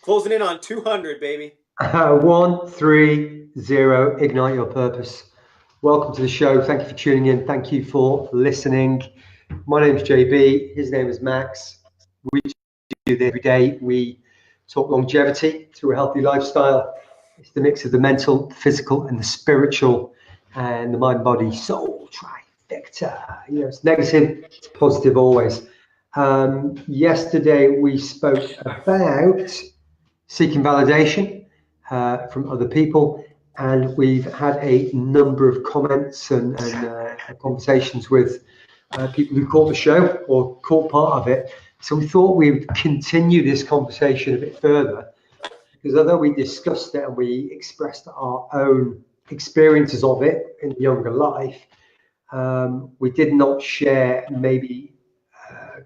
Closing in on 200, baby. 130, ignite your purpose. Welcome to the show. Thank you for tuning in. Thank you for listening. My name is JB. His name is Max. We do this every day. We talk longevity through a healthy lifestyle. It's the mix of the mental, the physical, and the spiritual, and the mind, body, soul trifecta. It's negative, it's positive always. Yesterday we spoke about seeking validation from other people, and we've had a number of comments and conversations with people who caught the show or caught part of it. So we thought we'd continue this conversation a bit further, because although we discussed it and we expressed our own experiences of it in younger life, we did not share maybe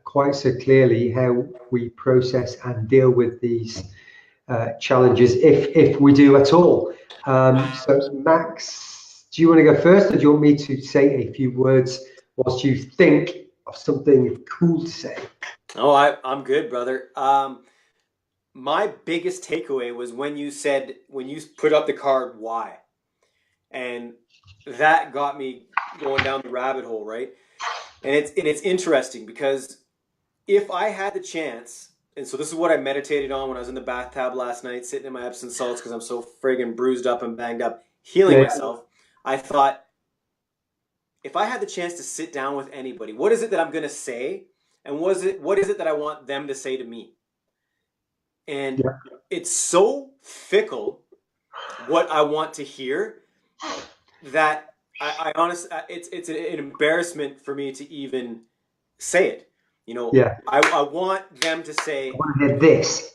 quite so clearly how we process and deal with these challenges, if we do at all. So Max, do you want to go first, or do you want me to say a few words whilst you think of something cool to say? Oh, I'm good, brother. My biggest takeaway was when you put up the card, why? And that got me going down the rabbit hole, right? And it's interesting because if I had the chance, and so this is what I meditated on when I was in the bathtub last night, sitting in my Epsom salts because I'm so friggin' bruised up and banged up, healing myself. I thought, if I had the chance to sit down with anybody, what is it that I'm going to say? And what is it that I want them to say to me? And it's so fickle what I want to hear that I honestly, it's an embarrassment for me to even say it. I want them to say, I want to hear this.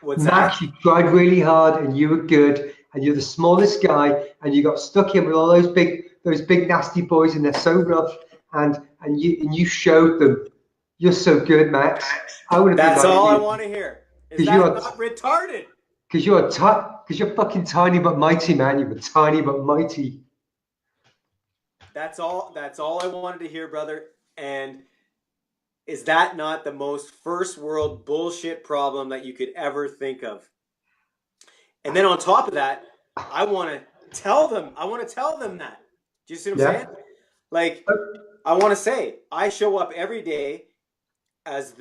What's Max, that? you tried really hard and you were good, and you're the smallest guy, and you got stuck in with all those big nasty boys, and they're so rough, and you showed them you're so good, Max. I would have That's been like all I you, want to hear. Is because that not retarded? you're fucking tiny but mighty, man. You were tiny but mighty. That's all I wanted to hear, brother. And is that not the most first world bullshit problem that you could ever think of? And then on top of that, I want to tell them. I want to tell them that. Do you see what I'm saying? Like, I want to say, I show up every day as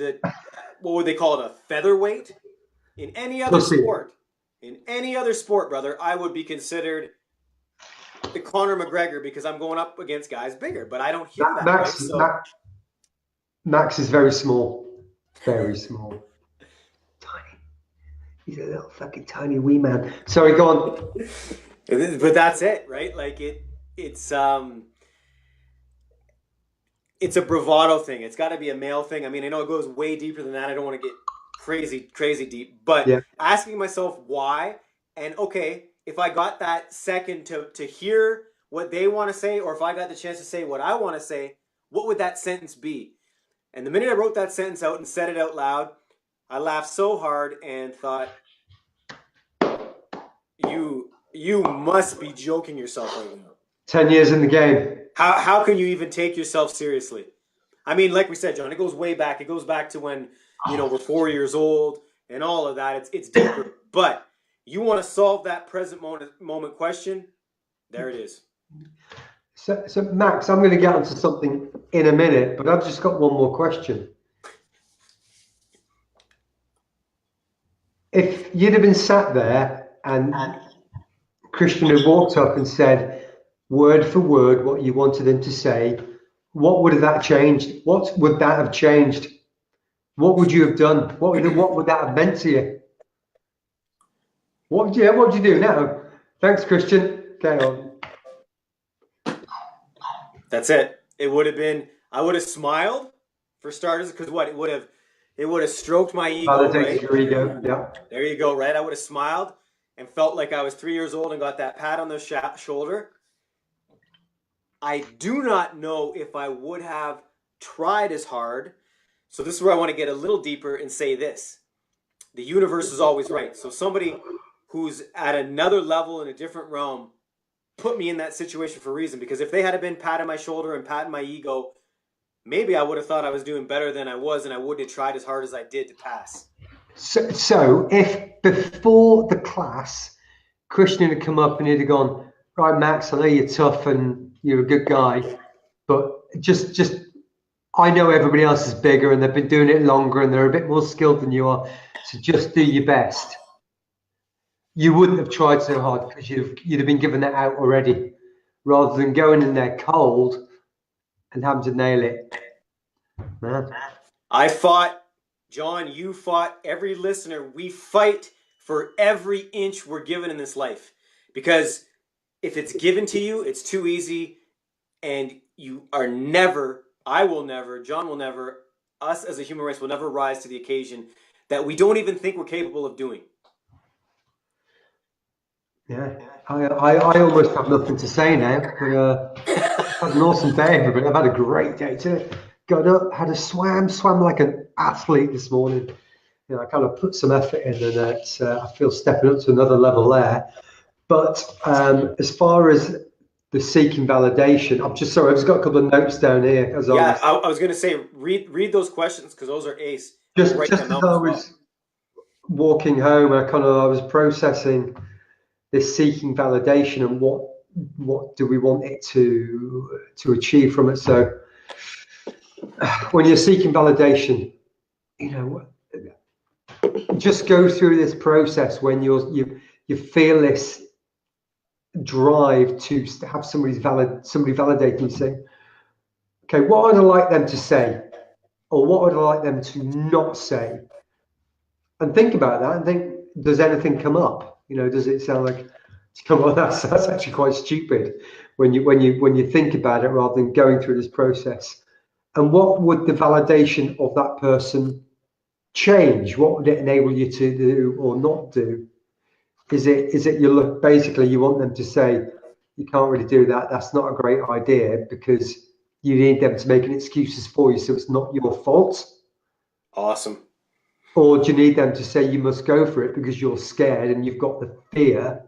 what would they call it, a featherweight? In any other sport, brother, I would be considered the Conor McGregor because I'm going up against guys bigger. But I don't hear that. Max, Right? So, Max is very small. Very small. Tiny. He's a little fucking tiny wee man. Sorry, go on. But that's it, right? Like it's a bravado thing. It's got to be a male thing. I mean, I know it goes way deeper than that. I don't want to get crazy deep, but asking myself why, and okay, if I got that second to hear what they want to say, or if I got the chance to say what I want to say, what would that sentence be? And the minute I wrote that sentence out and said it out loud, I laughed so hard and thought, you must be joking yourself right now. 10 years in the game. How can you even take yourself seriously? I mean, like we said, John, it goes way back. It goes back to when, we're 4 years old and all of that. It's deeper. But you want to solve that present moment question, there it is. So Max, I'm going to get onto something in a minute, but I've just got one more question. If you'd have been sat there and Christian had walked up and said word for word what you wanted him to say, what would that changed? What would that have changed? What would you have done? What would that have meant to you? What would you do now? Thanks, Christian. Okay on. That's it. It would have been. I would have smiled for starters, because it would have stroked my ego. Validated your ego. Yeah. There you go. Right. I would have smiled and felt like I was 3 years old and got that pat on the shoulder. I do not know if I would have tried as hard. So this is where I want to get a little deeper and say this. The universe is always right. So somebody who's at another level in a different realm put me in that situation for a reason. Because if they had been patting my shoulder and patting my ego, maybe I would have thought I was doing better than I was, and I wouldn't have tried as hard as I did to pass. So if before the class, Christian had come up and he'd have gone, right, Max, I know you're tough and you're a good guy, but just I know everybody else is bigger and they've been doing it longer and they're a bit more skilled than you are, so just do your best. You wouldn't have tried so hard because you'd have been given that out already, rather than going in there cold and having to nail it. Man. I fought, John, you fought, every listener. We fight for every inch we're given in this life. Because if it's given to you, it's too easy. And you are never, I will never, John will never, us as a human race will never rise to the occasion that we don't even think we're capable of doing. Yeah, I almost have nothing to say now. But, I've had an awesome day, everybody. I've had a great day today. Got up, had a swam like an athlete this morning. You know, I kind of put some effort in, and I feel stepping up to another level there. But as far as the seeking validation, I've just got a couple of notes down here. I was going to say, read those questions because those are ace. Just as I was walking home, I was processing this seeking validation and what do we want it to achieve from it. So when you're seeking validation, you know, just go through this process when you feel this drive to have somebody validating you, saying, okay, what would I like them to say, or what would I like them to not say, and think about that and think, does anything come up? You know, does it sound like, well, that's actually quite stupid when you think about it rather than going through this process. And what would the validation of that person change? What would it enable you to do or not do? Is it you want them to say, you can't really do that, that's not a great idea, because you need them to make an excuses for you so it's not your fault? Awesome. Or do you need them to say you must go for it because you're scared and you've got the fear?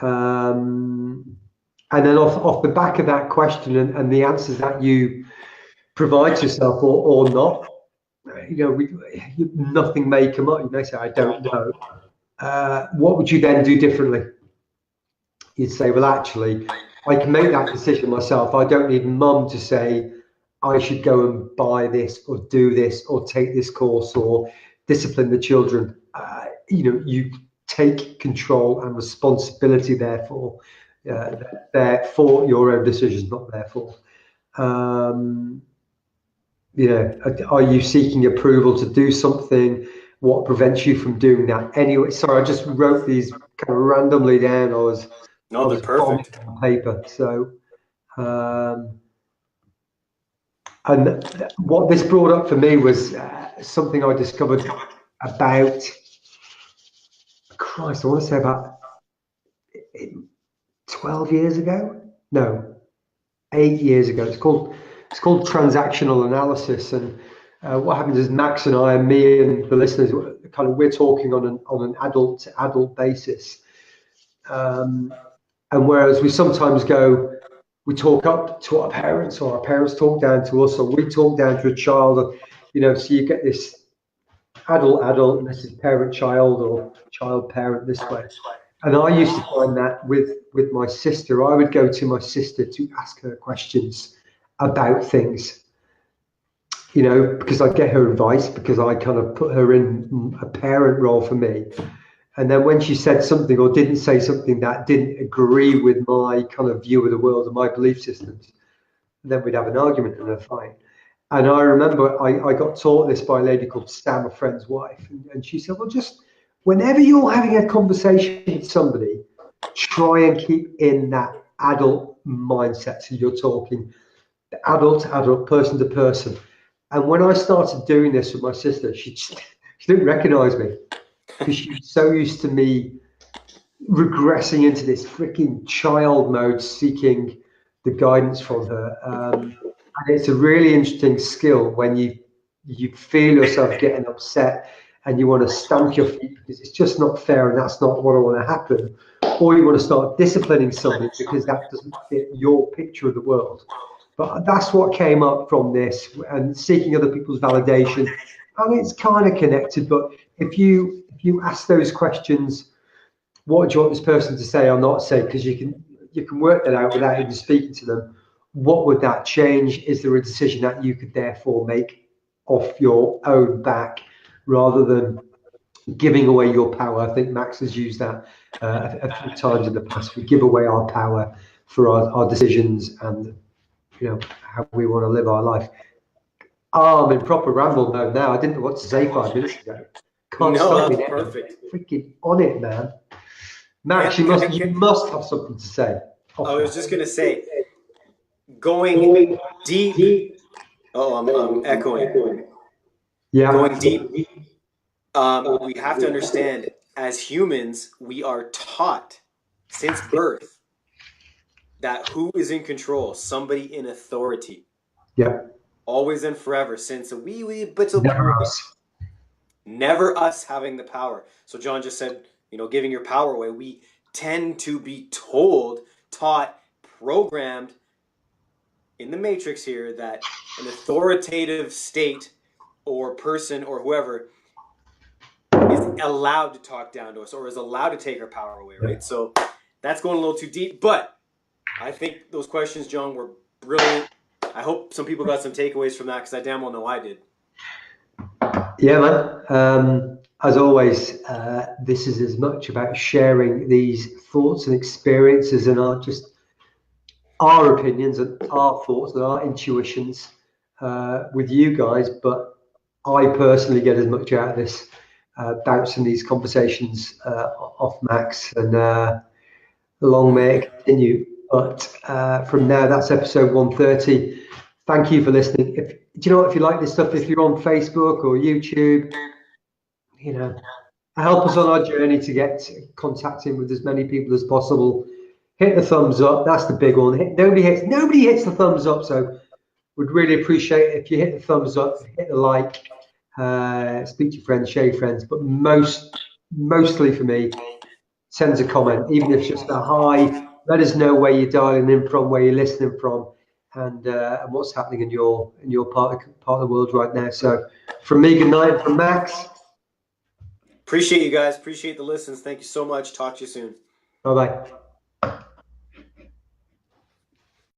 And then off the back of that question and the answers that you provide yourself or not, you know, nothing may come up. You may say, I don't know. What would you then do differently? You'd say, well, actually, I can make that decision myself. I don't need mum to say I should go and buy this or do this or take this course or discipline the children. You know, you take control and responsibility, therefore, for your own decisions, not therefore. You know, are you seeking approval to do something? What prevents you from doing that anyway? Sorry, I just wrote these kind of randomly down. I was perfect on paper. So, and what this brought up for me was something I discovered about, Christ, I want to say about 12 years ago. No, 8 years ago. It's called transactional analysis. And what happens is Max and I, and me and the listeners, we're talking on an adult to adult basis. And whereas we sometimes we talk up to our parents, or our parents talk down to us, or we talk down to a child, you know, so you get this adult, and this is parent-child or child-parent this way. And I used to find that with my sister. I would go to my sister to ask her questions about things, you know, because I get her advice, because I kind of put her in a parent role for me. And then when she said something or didn't say something that didn't agree with my kind of view of the world and my belief systems, then we'd have an argument and a fight. And I remember I got taught this by a lady called Sam, a friend's wife. And she said, well, just whenever you're having a conversation with somebody, try and keep in that adult mindset. So you're talking adult to adult, person to person. And when I started doing this with my sister, she didn't recognize me, because she was so used to me regressing into this freaking child mode, seeking the guidance from her. And it's a really interesting skill when you feel yourself getting upset and you want to stamp your feet because it's just not fair and that's not what I want to happen. Or you want to start disciplining somebody because that doesn't fit your picture of the world. But that's what came up from this, and seeking other people's validation. And it's kind of connected, but if you ask those questions, what do you want this person to say or not say? Because you can work that out without even speaking to them. What would that change? Is there a decision that you could therefore make off your own back rather than giving away your power? I think Max has used that a few times in the past. We give away our power for our decisions and how we want to live our life. I'm in proper ramble mode now. I didn't know what to say 5 minutes ago. Can't stop me now. Perfect. Freaking on it, man. Max, you must have something to say. I was just gonna say, going deep. Oh, I'm echoing. Yeah. Going deep. We have to understand, as humans, we are taught since birth that who is in control? Somebody in authority. Yeah. Always and forever. Since never us having the power. So John just said, giving your power away. We tend to be told, taught, programmed in the matrix here that an authoritative state or person or whoever is allowed to talk down to us or is allowed to take our power away, right? So that's going a little too deep, but I think those questions, John, were brilliant. I hope some people got some takeaways from that because I damn well know I did. Yeah, man. As always, this is as much about sharing these thoughts and experiences and our opinions and our thoughts and our intuitions with you guys. But I personally get as much out of this bouncing these conversations off Max, and long may it continue. But from now, that's episode 130. Thank you for listening. If you like this stuff, if you're on Facebook or YouTube, help us on our journey to get contacting with as many people as possible. Hit the thumbs up. That's the big one. Nobody hits the thumbs up, so would really appreciate it if you hit the thumbs up, hit the like, speak to your friends, share your friends, but mostly for me, send us a comment, even if it's just a hi. Let us know where you're dialing in from, where you're listening from, and what's happening in your part of the world right now. So, from me, good night. From Max. Appreciate you guys. Appreciate the listens. Thank you so much. Talk to you soon. Bye bye.